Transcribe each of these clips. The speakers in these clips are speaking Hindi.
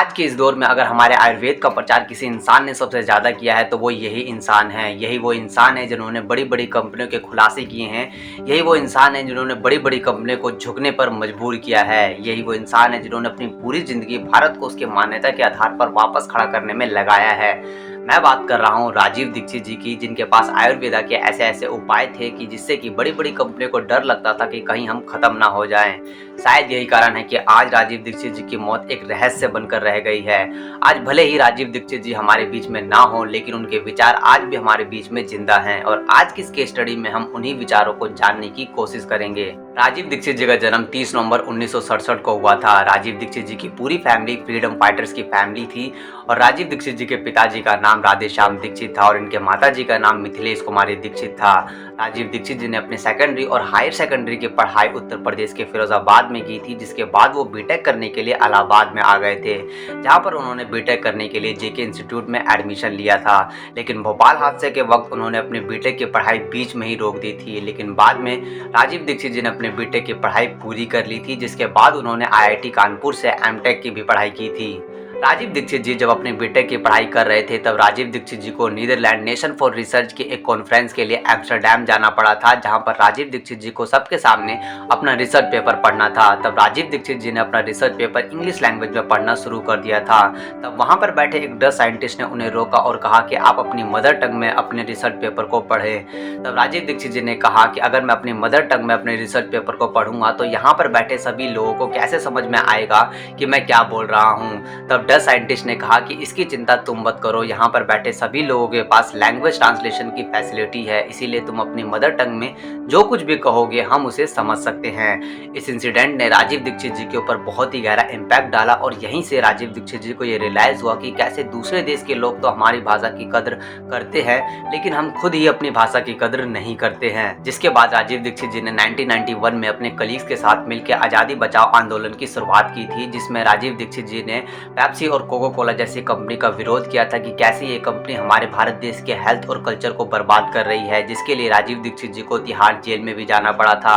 आज के इस दौर में अगर हमारे आयुर्वेद का प्रचार किसी इंसान ने सबसे ज़्यादा किया है तो वो यही इंसान है। यही वो इंसान है जिन्होंने बड़ी-बड़ी कंपनियों के खुलासे किए हैं। यही वो इंसान है जिन्होंने बड़ी-बड़ी कंपनियों को झुकने पर मजबूर किया है। यही वो इंसान है जिन्होंने अपनी पूरी ज़िंदगी भारत को उसकी मान्यता के आधार पर वापस खड़ा करने में लगाया है। मैं बात कर रहा हूँ राजीव दीक्षित जी की, जिनके पास आयुर्वेदा के ऐसे-ऐसे उपाय थे कि जिससे कि बड़ी-बड़ी कंपनियों को डर लगता था कि कहीं हम खत्म ना हो जाएँ। शायद यही कारण है कि आज राजीव दीक्षित जी की मौत एक रहस्य बनकर रह गई है। आज भले ही राजीव दीक्षित जी हमारे बीच में ना हो, लेकिन उनके विचार आज भी हमारे बीच में जिंदा हैं और आज की इस केस स्टडी में हम उन्हीं विचारों को जानने की कोशिश करेंगे। राजीव दीक्षित जी का जन्म 30 नवंबर 1967 को हुआ था। राजीव दीक्षित जी की पूरी फैमिली फ्रीडम फाइटर्स की फैमिली थी और राजीव दीक्षित जी के पिताजी का नाम राधेश्याम दीक्षित था और इनके माताजी का नाम मिथिलेश कुमारी दीक्षित था। राजीव दीक्षित जी ने अपनी सेकेंडरी और हायर सेकेंडरी की पढ़ाई उत्तर प्रदेश के फिरोजाबाद में की थी, जिसके बाद वो बीटेक करने के लिए इलाहाबाद में आ गए थे, जहां पर उन्होंने बीटेक करने के लिए जेके इंस्टीट्यूट में एडमिशन लिया था। लेकिन भोपाल हादसे के वक्त उन्होंने अपनी बीटेक की पढ़ाई बीच में ही रोक दी थी। लेकिन बाद में राजीव दीक्षित जी ने अपने बीटेक की पढ़ाई पूरी कर ली थी, जिसके बाद उन्होंने आईआईटी कानपुर से एमटेक की भी पढ़ाई की थी। राजीव दीक्षित जी जब अपने बीटेक की पढ़ाई कर रहे थे तब राजीव दीक्षित जी को नीदरलैंड नेशन फॉर रिसर्च की एक कॉन्फ्रेंस के लिए एम्स्टर्डम जाना पड़ा था, जहां पर राजीव दीक्षित जी को सबके सामने अपना रिसर्च पेपर पढ़ना था। तब राजीव दीक्षित जी ने अपना रिसर्च पेपर इंग्लिश लैंग्वेज में पढ़ना शुरू कर दिया था। तब वहां पर बैठे एक डच साइंटिस्ट ने उन्हें रोका और कहा कि आप अपनी मदर टंग में अपने रिसर्च पेपर को पढ़ें। तब राजीव दीक्षित जी ने कहा कि अगर मैं अपनी मदर टंग में अपने रिसर्च पेपर को पढ़ूंगा तो यहाँ पर बैठे सभी लोगों को कैसे समझ में आएगा कि मैं क्या बोल रहा हूँ। तब डच साइंटिस्ट ने कहा कि इसकी चिंता तुम मत करो, यहाँ पर बैठे सभी लोगों के पास लैंग्वेज ट्रांसलेशन की फैसिलिटी है, इसीलिए तुम अपनी मदर टंग में जो कुछ भी कहोगे हम उसे समझ सकते हैं। इस इंसिडेंट ने राजीव दीक्षित जी के ऊपर बहुत ही गहरा इम्पैक्ट डाला और यहीं से राजीव दीक्षित जी को ये रियलाइज हुआ कि कैसे दूसरे देश के लोग तो हमारी भाषा की कदर करते हैं, लेकिन हम खुद ही अपनी भाषा की कदर नहीं करते हैं। जिसके बाद राजीव दीक्षित जी ने 1991 में अपने कलीग्स के साथ मिलकर आज़ादी बचाओ आंदोलन की शुरुआत की थी, जिसमें राजीव दीक्षित जी ने पेप्सी और कोको कोला जैसी कंपनी का विरोध किया था कि कैसे ये कंपनी हमारे भारत देश के हेल्थ और कल्चर को बर्बाद कर रही है, जिसके लिए राजीव दीक्षित जी को तिहाड़ जेल में भी जाना पड़ा था।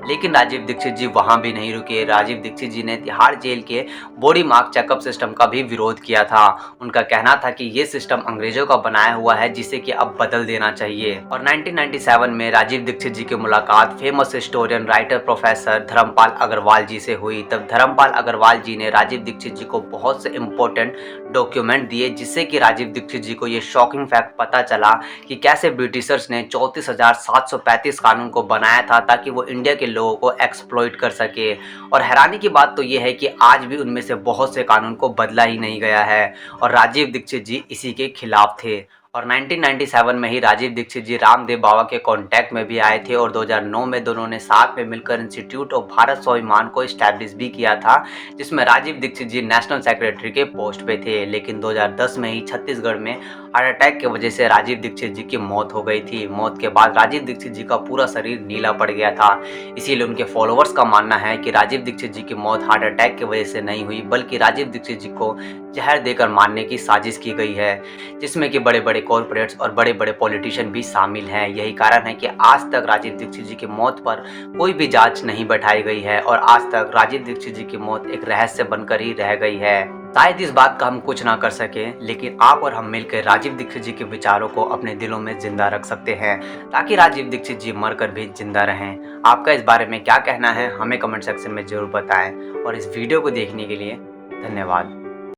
लेकिन राजीव दीक्षित जी वहां भी नहीं रुके। राजीव दीक्षित जी ने तिहाड़ जेल के बॉडी मार्क चेकअप सिस्टम का भी विरोध किया था। उनका कहना था कि ये सिस्टम अंग्रेजों का बनाया हुआ है, जिसे कि अब बदल देना चाहिए। और 1997 में राजीव दीक्षित जी की मुलाकात famous historian writer professor Dharampal Agrawal ji से हुई। तब धर्मपाल अग्रवाल जी ने राजीव दीक्षित जी को बहुत से इंपॉर्टेंट डॉक्यूमेंट दिए, जिससे कि राजीव दीक्षित जी को ये शॉकिंग फैक्ट पता चला कि कैसे ब्रिटिशर्स ने 34,735 कानून को बनाया था ताकि वो इंडिया के लोगों को एक्सप्लॉइट कर सके। और हैरानी की बात तो ये है कि आज भी उनमें से बहुत से कानून को बदला ही नहीं गया है और राजीव दीक्षित जी इसी के खिलाफ थे। और 1997 में ही राजीव दीक्षित जी रामदेव बाबा के कांटेक्ट में भी आए थे और 2009 में दोनों ने साथ में मिलकर इंस्टीट्यूट ऑफ भारत स्वाभिमान को इस्टेब्लिश भी किया था, जिसमें राजीव दीक्षित जी नेशनल सेक्रेटरी के पोस्ट पे थे। लेकिन 2010 में ही छत्तीसगढ़ में हार्ट अटैक की वजह से राजीव दीक्षित जी की मौत हो गई थी। मौत के बाद राजीव दीक्षित जी का पूरा शरीर नीला पड़ गया था। इसीलिए उनके फॉलोअर्स का मानना है कि राजीव दीक्षित जी की मौत हार्ट अटैक की वजह से नहीं हुई, बल्कि राजीव दीक्षित जी को जहर देकर मारने की साजिश की गई है, जिसमें कि बड़े बड़े कॉर्पोरेट्स और बड़े बड़े पॉलिटिशियन भी शामिल हैं। यही कारण है कि आज तक राजीव दीक्षित जी की मौत पर कोई भी जांच नहीं बैठाई गई है और आज तक राजीव दीक्षित जी की मौत एक रहस्य बनकर ही रह गई है। शायद इस बात का हम कुछ ना कर सके, लेकिन आप और हम मिलकर राजीव दीक्षित जी के विचारों को अपने दिलों में जिंदा रख सकते हैं, ताकि राजीव दीक्षित जी मरकर भी जिंदा रहें। आपका इस बारे में क्या कहना है हमें कमेंट सेक्शन में जरूर बताएं और इस वीडियो को देखने के लिए धन्यवाद।